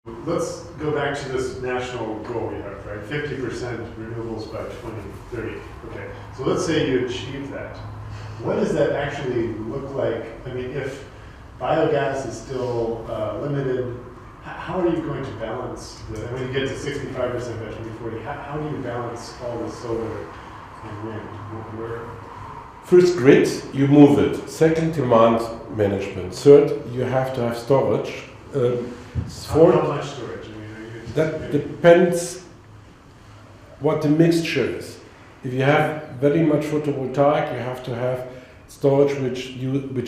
Let's go back to this national goal we have, right? 50% renewables by 2030. Okay, so let's say you achieve that. What does that actually look like? I mean, if biogas is still limited, how are you going to balance when you get to 65% by 2040? How do you balance all the solar and wind? Where? First, grid, you move it. Second, demand management. Third, you have to have storage. How much storage? That depends what the mixture is. If you have very much photovoltaic, you have to have storage which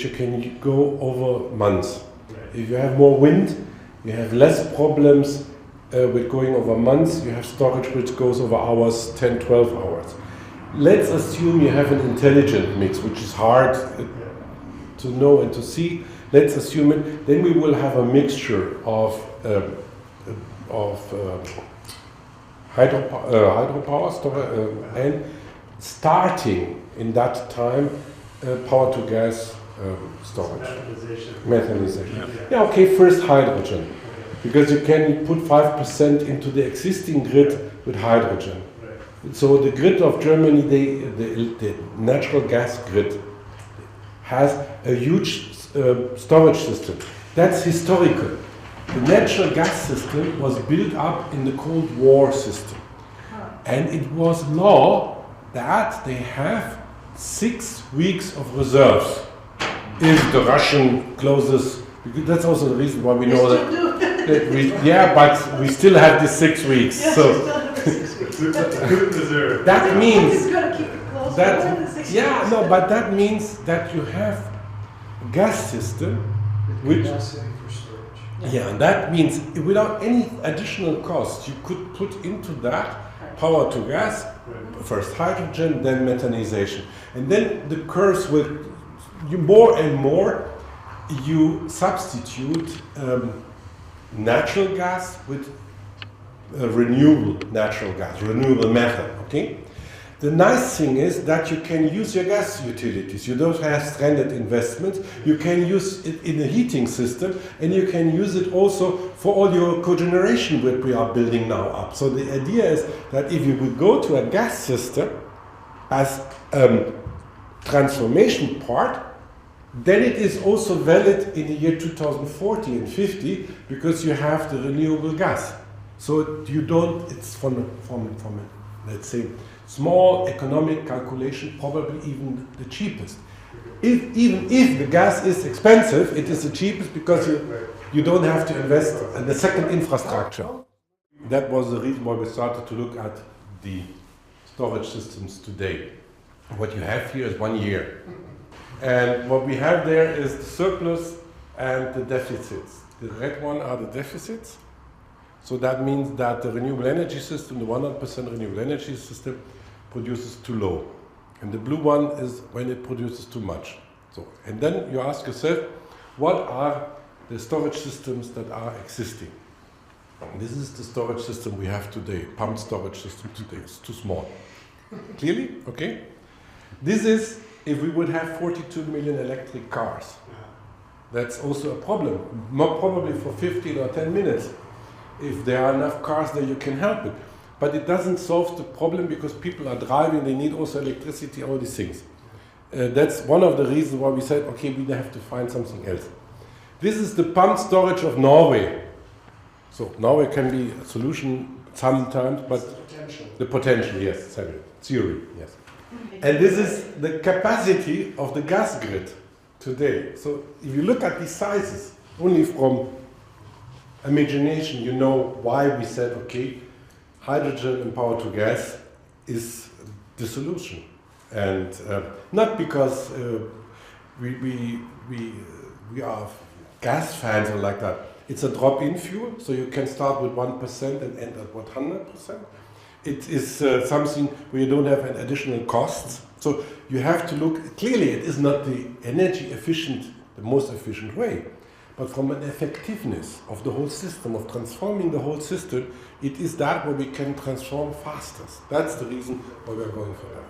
you can go over months. Right. If you have more wind, you have less problems with going over months. You have storage which goes over hours, 10, 12 hours. Let's assume you have an intelligent mix, which is hard to know and to see. Let's assume it. Then we will have a mixture of hydropower and starting in that time power to gas storage. Methanization. Yeah, okay, first hydrogen. Because you can put 5% into the existing grid with hydrogen. So the grid of Germany, the natural gas grid, has a huge storage system. That's historical. The natural gas system was built up in the Cold War system. And it was law that they have 6 weeks of reserves if the Russian closes. That's also the reason why we know that but we still have the 6 weeks. Yes, so that means but that means that you have a gas system which and that means without any additional cost you could put into that power to gas, first hydrogen, then methanization, and then the curves will more and more you substitute natural gas with renewable natural gas, renewable method, okay? The nice thing is that you can use your gas utilities. You don't have stranded investments. You can use it in a heating system, and you can use it also for all your cogeneration that we are building now up. So the idea is that if you would go to a gas system as transformation part, then it is also valid in the year 2040 and 50 because you have the renewable gas. So you don't, it's from let's say, small economic calculation, probably even the cheapest. Even if the gas is expensive, it is the cheapest because you don't have to invest in the second infrastructure. That was the reason why we started to look at the storage systems today. What you have here is 1 year. And what we have there is the surplus and the deficits. The red one are the deficits. So that means that the renewable energy system, the 100% renewable energy system, produces too low. And the blue one is when it produces too much. So, and then you ask yourself, what are the storage systems that are existing? And this is the storage system we have today, pumped storage system today. It's too small. Clearly? Okay? This is if we would have 42 million electric cars. That's also a problem, more probably for 15 or 10 minutes. If there are enough cars there, you can help it. But it doesn't solve the problem because people are driving, they need also electricity, all these things. That's one of the reasons why we said, okay, we have to find something else. This is the pumped storage of Norway. So Norway can be a solution sometimes, but the potential, yes, theory, yes. And this is the capacity of the gas grid today. So if you look at these sizes, only from imagination, you know why we said, okay, hydrogen and power to gas is the solution. And not because we are gas fans or like that. It's a drop-in fuel, so you can start with 1% and end at 100%. It is something where you don't have an additional costs. So you have to look, clearly it is not the energy efficient, the most efficient way. But from an effectiveness of the whole system, of transforming the whole system, it is that where we can transform fastest. That's the reason why we're going for that.